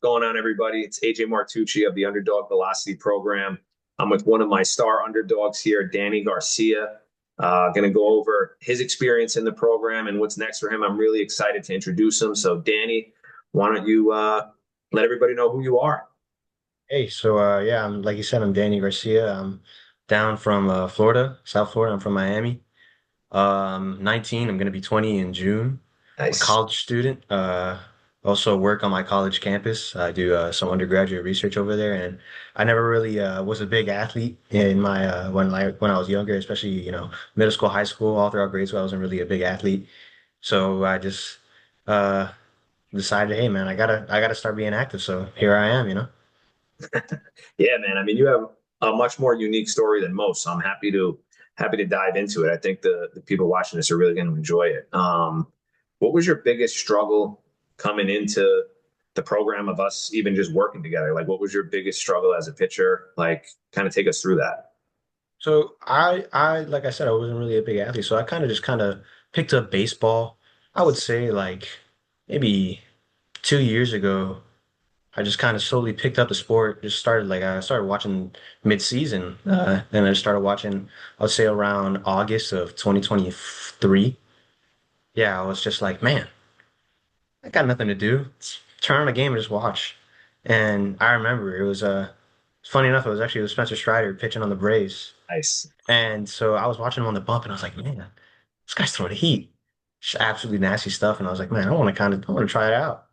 Going on, everybody? It's AJ Martucci of the Underdog Velocity Program. I'm with one of my star underdogs here, Danny Garcia. Going to go over his experience in the program and what's next for him. I'm really excited to introduce him. So, Danny, why don't you let everybody know who you are? Hey, yeah, I'm like you said, I'm Danny Garcia. I'm down from Florida, South Florida. I'm from Miami. 19. I'm gonna be 20 in June. I'm a Nice. college student. Also work on my college campus. I do some undergraduate research over there, and I never really was a big athlete in my when I was younger, especially middle school, high school, all throughout grade school. I wasn't really a big athlete, so I just uh decided, hey man, I gotta start being active. So here I am. Yeah, man. I mean, you have a much more unique story than most, so I'm happy to dive into it. I think the people watching this are really going to enjoy it. What was your biggest struggle coming into the program of us even just working together? Like, what was your biggest struggle as a pitcher? Like, kind of take us through that. So like I said, I wasn't really a big athlete, so I kind of picked up baseball. I would say like maybe 2 years ago. I just kind of slowly picked up the sport. Just started like I started watching mid-season, and I started watching. I would say around August of 2023. Yeah, I was just like, man, I got nothing to do. Let's turn on a game and just watch. And I remember it was funny enough, it was Spencer Strider pitching on the Braves. Nice. And so I was watching him on the bump and I was like, man, this guy's throwing heat. Just absolutely nasty stuff. And I was like, man, I want to try it out.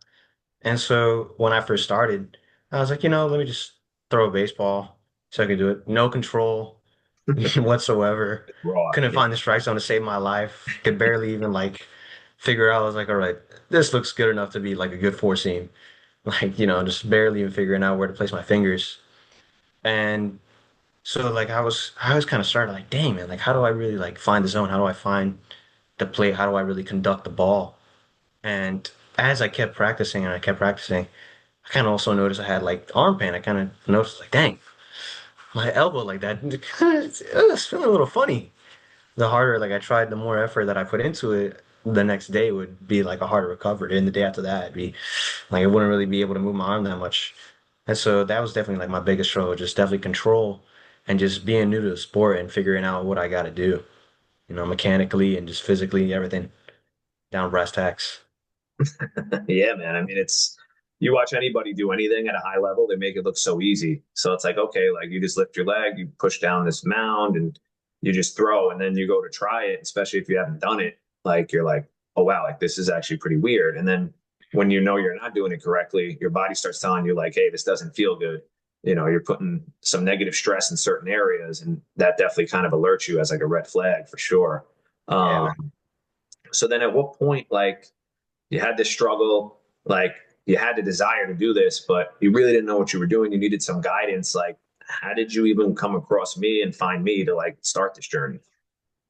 And so when I first started, I was like, let me just throw a baseball so I could do it. No control whatsoever. Raw. Couldn't Yeah. find the strike zone to save my life. Could barely even like figure out. I was like, all right, this looks good enough to be like a good four seam. Like, just barely even figuring out where to place my fingers. And so like I was kind of starting like, dang man, like how do I really like find the zone? How do I find the play? How do I really conduct the ball? And as I kept practicing and I kept practicing, I kind of also noticed I had like arm pain. I kind of noticed like, dang, my elbow like that, it's feeling a little funny. The harder like I tried, the more effort that I put into it, the next day would be like a harder recovery. And the day after that, it'd be like I wouldn't really be able to move my arm that much. And so that was definitely like my biggest struggle, just definitely control and just being new to the sport and figuring out what I got to do, mechanically and just physically, everything down brass tacks. Yeah, man. I mean, it's you watch anybody do anything at a high level, they make it look so easy. So it's like, okay, like you just lift your leg, you push down this mound, and you just throw, and then you go to try it, especially if you haven't done it. Like you're like, oh wow, like this is actually pretty weird. And then when you know you're not doing it correctly, your body starts telling you like, hey, this doesn't feel good. You're putting some negative stress in certain areas, and that definitely kind of alerts you as like a red flag for sure. Yeah, Um, man. so then at what point, like you had this struggle, like you had the desire to do this, but you really didn't know what you were doing. You needed some guidance. Like, how did you even come across me and find me to like start this journey?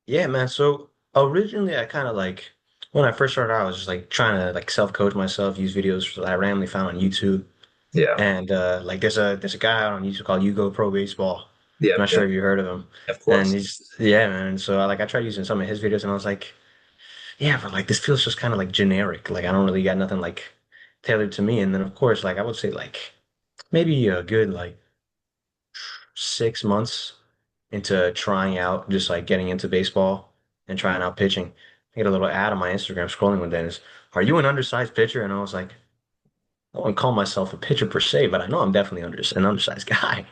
Yeah, man. So originally, I kind of like when I first started out, I was just like trying to like self-coach myself, use videos that I randomly found on YouTube. Yeah. And like there's a guy out on YouTube called Yugo Pro Baseball. I'm Yep. not sure Yep. if you heard of him. Of And course. he's yeah, man. So I tried using some of his videos and I was like, yeah, but like this feels just kind of like generic. Like I don't really got nothing like tailored to me. And then of course, like I would say like maybe a good like 6 months into trying out, just like getting into baseball and trying out pitching. I get a little ad on my Instagram scrolling one day and it's, are you an undersized pitcher? And I was like, I wouldn't call myself a pitcher per se, but I know I'm definitely an undersized guy.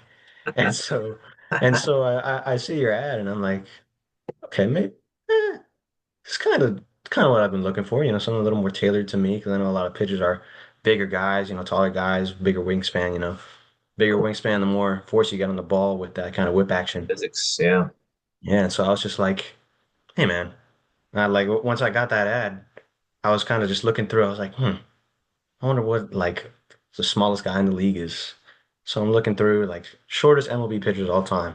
And so I see your ad and I'm like, okay, maybe it's kind of what I've been looking for, something a little more tailored to me because I know a lot of pitchers are bigger guys, taller guys, bigger wingspan, bigger wingspan, the more force you get on the ball with that kind of whip action. Physics. Yeah. Yeah, and so I was just like, hey man, like once I got that ad, I was kind of just looking through. I was like, I wonder what like the smallest guy in the league is. So I'm looking through like shortest MLB pitchers of all time,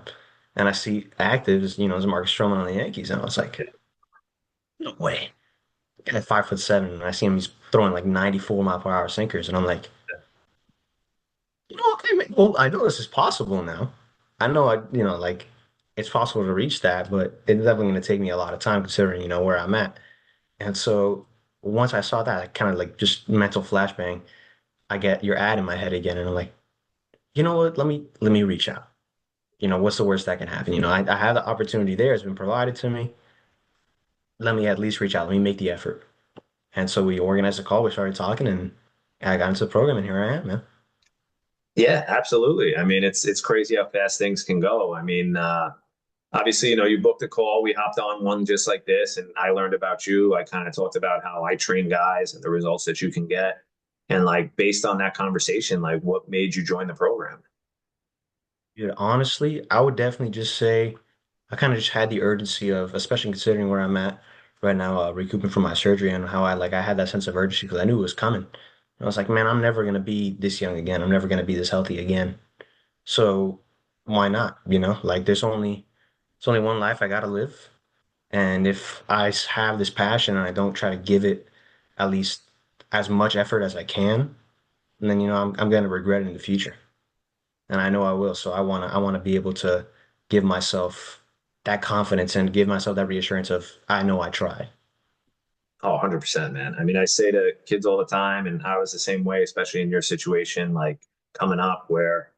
and I see actives, is Marcus Stroman on the Yankees, and I was like, no way. At 5'7", and I see him, he's throwing like 94 mile per hour sinkers, and I'm like, okay, man, well, I know this is possible now. I know like it's possible to reach that, but it's definitely going to take me a lot of time considering, where I'm at. And so once I saw that, I kind of like just mental flashbang. I get your ad in my head again, and I'm like, you know what? Let me reach out. What's the worst that can happen? I have the opportunity there. It's been provided to me. Let me at least reach out. Let me make the effort. And so we organized a call. We started talking, and I got into the program, and here I am, man. Yeah, absolutely. I mean, it's crazy how fast things can go. I mean, obviously, you booked a call. We hopped on one just like this, and I learned about you. I kind of talked about how I train guys and the results that you can get. And like based on that conversation, like what made you join the program? Dude, honestly, I would definitely just say I kind of just had the urgency of, especially considering where I'm at right now, recouping from my surgery and how I had that sense of urgency because I knew it was coming. I was like, man, I'm never gonna be this young again. I'm never gonna be this healthy again. So why not? Like it's only one life I gotta live. And if have this passion and I don't try to give it at least as much effort as I can, then I'm gonna regret it in the future. And I know I will. So I wanna be able to give myself that confidence and give myself that reassurance of I know I tried. Oh, 100%, man. I mean, I say to kids all the time, and I was the same way, especially in your situation, like coming up, where,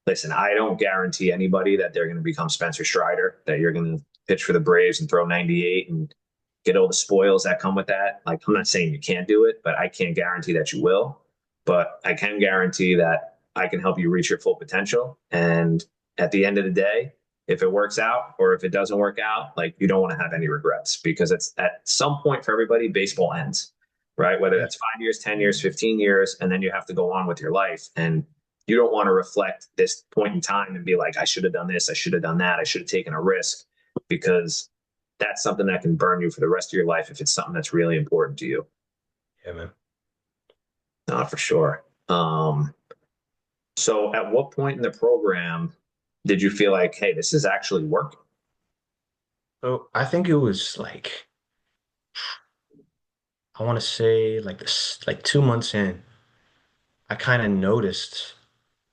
listen, I don't guarantee anybody that they're going to become Spencer Strider, that you're going to pitch for the Braves and throw 98 and get all the spoils that come with that. Like, I'm not saying you can't do it, but I can't guarantee that you will. But I can guarantee that I can help you reach your full potential. And at the end of the day, if it works out or if it doesn't work out, like you don't want to have any regrets because it's at some point for everybody, baseball ends, right? Whether Yeah. that's 5 years, 10 years, 15 years, and then you have to go on with your life. And you don't want to reflect this point in time and be like, I should have done this, I should have done that, I should have taken a risk because that's something that can burn you for the rest of your life if it's something that's really important to you. Yeah, man. Not for sure. So at what point in the program did you feel like, hey, this is actually working? So I think it was like I want to say like this like 2 months in, I kind of noticed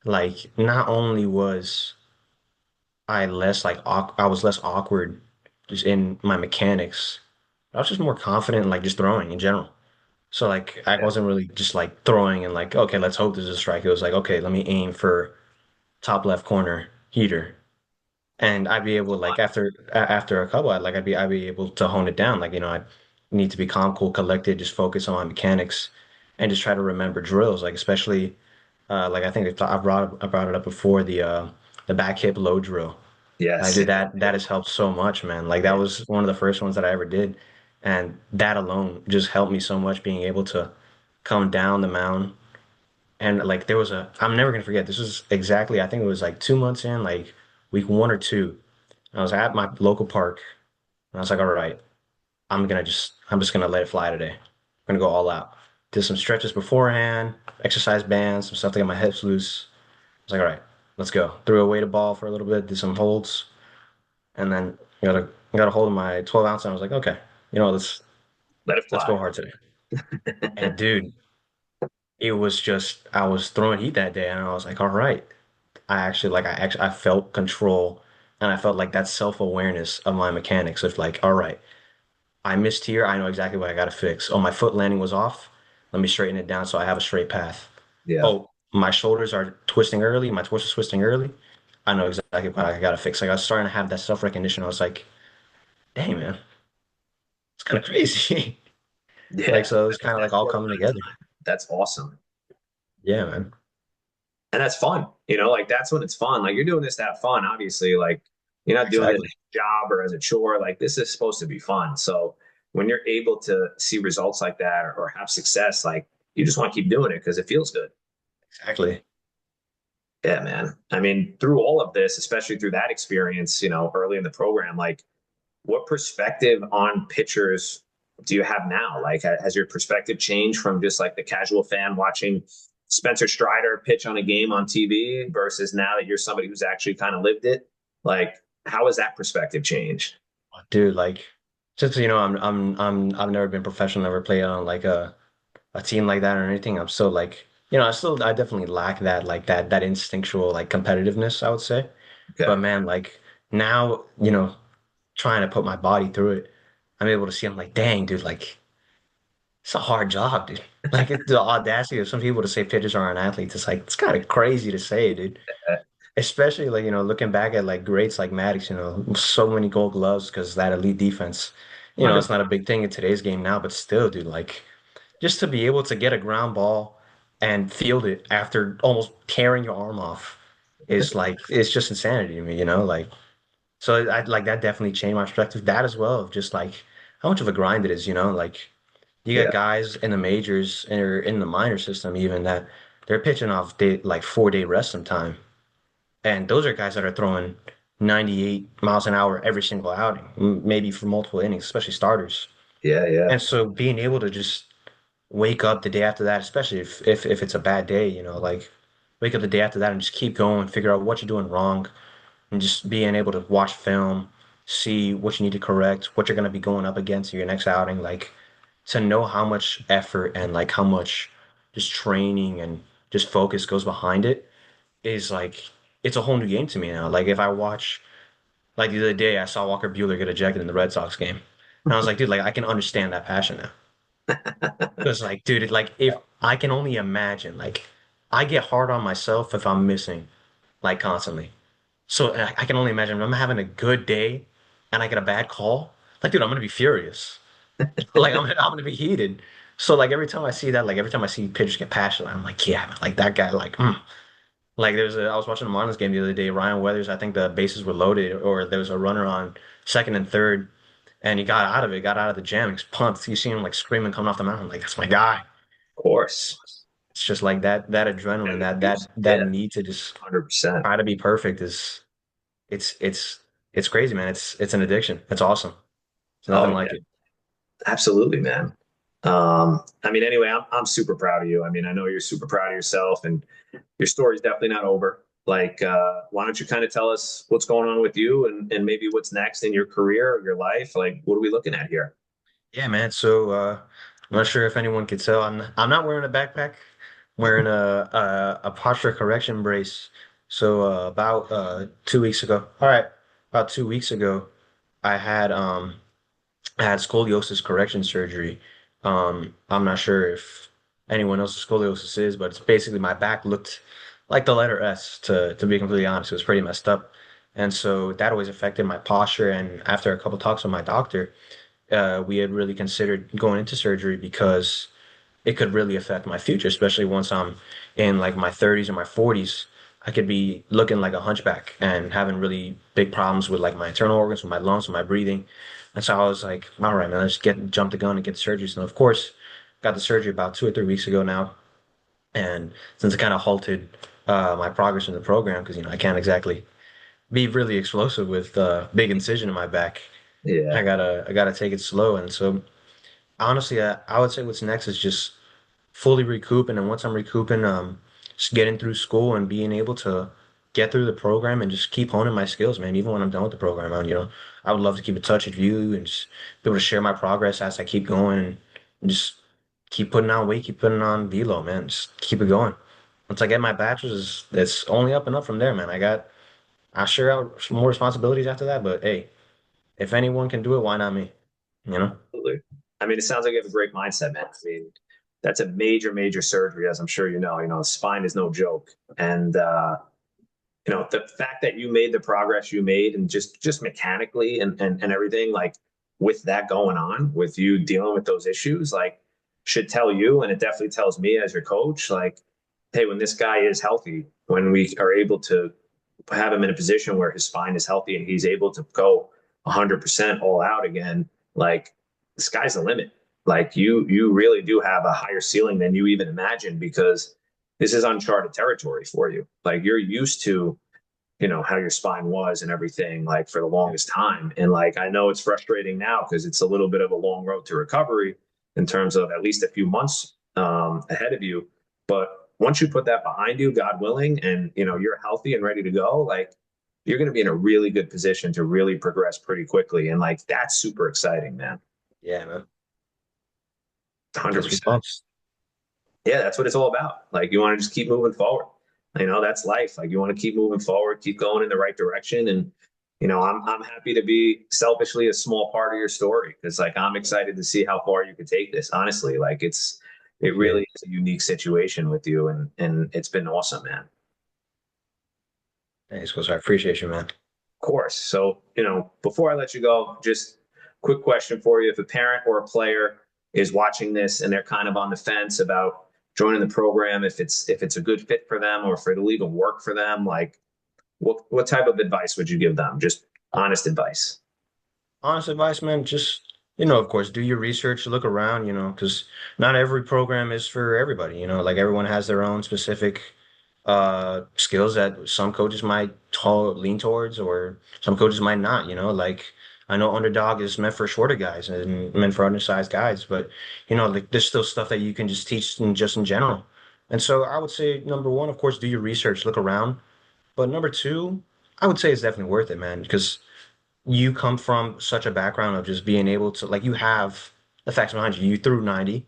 like not only was I was less awkward just in my mechanics. I was just more confident in like just throwing in general. So like I Yeah. wasn't really just like throwing and like, okay, let's hope there's a strike. It was like, okay, let me aim for top left corner heater. And I'd be able like after a couple, I'd be able to hone it down. Like, I need to be calm, cool, collected, just focus on my mechanics and just try to remember drills. Like especially like I think I brought it up before the back hip low drill. I Yes. did that. That has helped so much, man. Like that Yeah. was one of the first ones that I ever did. And that alone just helped me so much being able to come down the mound. And like I'm never gonna forget, this was exactly, I think it was like 2 months in, like week 1 or 2. I was at my local park and I was like, all right, I'm just gonna let it fly today. I'm gonna go all out. Did some stretches beforehand, exercise bands, some stuff to get my hips loose. I was like, all right, let's go. Threw away the ball for a little bit, did some holds. And then got a hold of my 12 ounce and I was like, okay, let's Let it let's go fly. hard today. And dude, it was just I was throwing heat that day and I was like, all right. I felt control and I felt like that self-awareness of my mechanics of like, all right, I missed here, I know exactly what I gotta fix. Oh, my foot landing was off. Let me straighten it down so I have a straight path. Yeah. Oh, my shoulders are twisting early, my torso is twisting early. I know exactly what I gotta fix. Like I was starting to have that self-recognition. I was like, dang man, it's kind of crazy. Like, Yeah. so it was kind of like That's all what a coming lot of together. time. That's awesome. Yeah, man. And that's fun. Like that's when it's fun. Like you're doing this to have fun, obviously. Like you're not doing it Exactly. as a job or as a chore. Like this is supposed to be fun. So when you're able to see results like that or have success, like you just want to keep doing it because it feels good. Exactly. Yeah, man. I mean, through all of this, especially through that experience, early in the program, like what perspective on pitchers do you have now? Like, has your perspective changed from just like the casual fan watching Spencer Strider pitch on a game on TV versus now that you're somebody who's actually kind of lived it? Like, how has that perspective changed? Dude, like since I've never been professional, never played on like a team like that or anything. I'm still like, I definitely lack that instinctual like competitiveness, I would say. Okay. But man, like now, trying to put my body through it, I'm able to see I'm like, dang, dude, like it's a hard job, dude. Like the audacity of some people to say pitchers aren't athletes. It's like it's kind of crazy to say, dude. Especially like, looking back at like greats like Maddox, so many gold gloves because that elite defense. It's not a 100%. big thing in today's game now, but still, dude, like just to be able to get a ground ball and field it after almost tearing your arm off is like it's just insanity to me, like so I like that definitely changed my perspective. That as well of just like how much of a grind it is, like you got Yeah, guys in the majors or in the minor system even that they're pitching off day like 4 day rest sometime. And those are guys that are throwing 98 miles an hour every single outing, maybe for multiple innings, especially starters. yeah, yeah, And so being able to just wake up the day after that, especially if it's a bad day, like wake up the day after that and just keep going, figure out what you're doing wrong, and just being able to watch film, see what you need to correct, what you're going to be going up against in your next outing, like to know how much effort and like how much just training and just focus goes behind it is like it's a whole new game to me now. Like if I watch like the other day I saw Walker Buehler get ejected in the Red Sox game. And I was like, dude, like I can understand that passion now. Because like, dude, like if I can only imagine, like I get hard on myself if I'm missing like constantly. So I can only imagine if I'm having a good day and I get a bad call, like dude, I'm gonna be furious. Like I'm gonna be heated. So like every time I see that, like every time I see pitchers get passionate, I'm like, yeah, man, like that guy, like, Like I was watching a Marlins game the other day. Ryan Weathers, I think the bases were loaded, or there was a runner on second and third, and he got out of it, got out of the jam, and he's pumped. You see him like screaming coming off the mountain, like that's my guy. of course. It's just like that adrenaline, And that yeah, need to just 100%. try to be perfect is it's it's it's crazy, man. It's an addiction. It's awesome. It's Oh nothing yeah, like it. absolutely, man. I mean, anyway, I'm super proud of you. I mean, I know you're super proud of yourself, and your story's definitely not over. Like, why don't you kind of tell us what's going on with you and maybe what's next in your career or your life? Like, what are we looking at here? Yeah, man. So I'm not sure if anyone could tell. I'm not wearing a backpack. I'm wearing a posture correction brace. So about 2 weeks ago. All right, about 2 weeks ago, I had um I had scoliosis correction surgery. I'm not sure if anyone knows what scoliosis is, but it's basically my back looked like the letter S, to be completely honest. It was pretty messed up. And so that always affected my posture. And after a couple talks with my doctor, we had really considered going into surgery because it could really affect my future, especially once I'm in like my 30s or my 40s. I could be looking like a hunchback and having really big problems with like my internal organs, with my lungs, with my breathing. And so I was like, all right, man, let's jump the gun and get the surgery. So of course, got the surgery about 2 or 3 weeks ago now. And since it kind of halted my progress in the program, because I can't exactly be really explosive with big incision in my back, Yeah, I gotta take it slow. And so honestly, I would say what's next is just fully recouping. And once I'm recouping, just getting through school and being able to get through the program and just keep honing my skills, man. Even when I'm done with the program, I would love to keep in touch with you and just be able to share my progress as I keep going and just keep putting on weight, keep putting on velo, man. Just keep it going. Once I get my bachelor's, it's only up and up from there, man. I sure out some more responsibilities after that, but hey, if anyone can do it, why not me? You know? absolutely. I mean, it sounds like you have a great mindset, man. I mean, that's a major, major surgery, as I'm sure you know. Spine is no joke, and the fact that you made the progress you made and just mechanically and everything, like with that going on, with you dealing with those issues, like should tell you, and it definitely tells me as your coach, like, hey, when this guy is healthy, when we are able to have him in a position where his spine is healthy and he's able to go 100% all out again, like the sky's the limit. Like you really do have a higher ceiling than you even imagined, because this is uncharted territory for you. Like you're used to, how your spine was and everything, like for the longest time. And like I know it's frustrating now because it's a little bit of a long road to recovery in terms of at least a few months ahead of you. But once you put that behind you, God willing, and you're healthy and ready to go, like you're going to be in a really good position to really progress pretty quickly. And like that's super exciting, man. Yeah, man. Gives me 100%. bumps. Yeah, that's what it's all about. Like you want to just keep moving forward. That's life. Like you want to keep moving forward, keep going in the right direction. And, I'm happy to be selfishly a small part of your story because like I'm excited to see how far you could take this. Honestly, like it really Hey, is a unique situation with you, and it's been awesome, man. thanks, I appreciate you, man. Of course. So, before I let you go, just quick question for you. If a parent or a player is watching this and they're kind of on the fence about joining the program, if it's a good fit for them or if it'll even work for them, like what type of advice would you give them? Just honest advice. Honest advice, man, just, of course, do your research, look around, because not every program is for everybody, like everyone has their own specific skills that some coaches might lean towards or some coaches might not, like I know underdog is meant for shorter guys and meant for undersized guys, but like there's still stuff that you can just teach just in general. And so I would say number one, of course, do your research, look around. But number two, I would say it's definitely worth it, man, because you come from such a background of just being able to like you have the facts behind you. You threw 90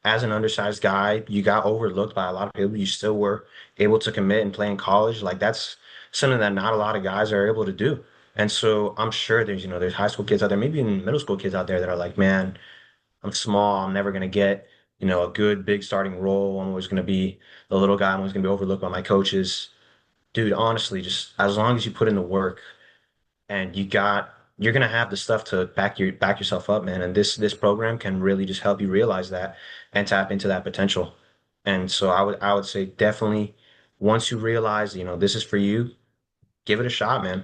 as an undersized guy. You got overlooked by a lot of people. You still were able to commit and play in college. Like that's something that not a lot of guys are able to do. And so I'm sure there's high school kids out there, maybe even middle school kids out there that are like, man, I'm small. I'm never gonna get, a good big starting role. I'm always gonna be the little guy. I'm always gonna be overlooked by my coaches. Dude, honestly, just as long as you put in the work and you're gonna have the stuff to back yourself up, man. And this program can really just help you realize that and tap into that potential. And so I would say definitely once you realize, this is for you, give it a shot, man.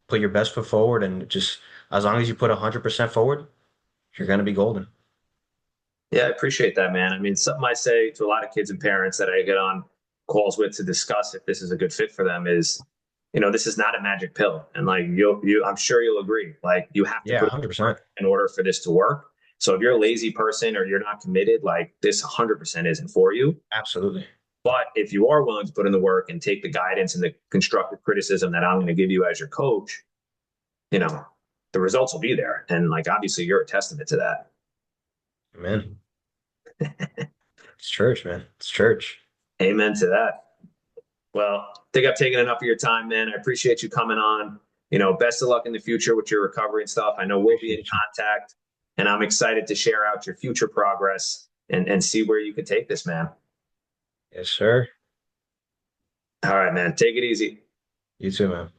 Put your best foot forward and just as long as you put 100% forward, you're gonna be golden. Yeah, I appreciate that, man. I mean, something I say to a lot of kids and parents that I get on calls with to discuss if this is a good fit for them is, this is not a magic pill. And like I'm sure you'll agree. Like you have to Yeah, put in the 100%. work in order for this to work. So if you're a lazy person or you're not committed, like this 100% isn't for you. Absolutely. But if you are willing to put in the work and take the guidance and the constructive criticism that I'm going to give you as your coach, you know, the results will be there. And like obviously you're a testament to that. Amen. It's church, man. It's church. Amen to that. Well, I think I've taken enough of your time, man. I appreciate you coming on. Best of luck in the future with your recovery and stuff. I know we'll be in Appreciate you. contact, and I'm excited to share out your future progress and see where you can take this, man. Yes, sir. All right, man. Take it easy. You too, man.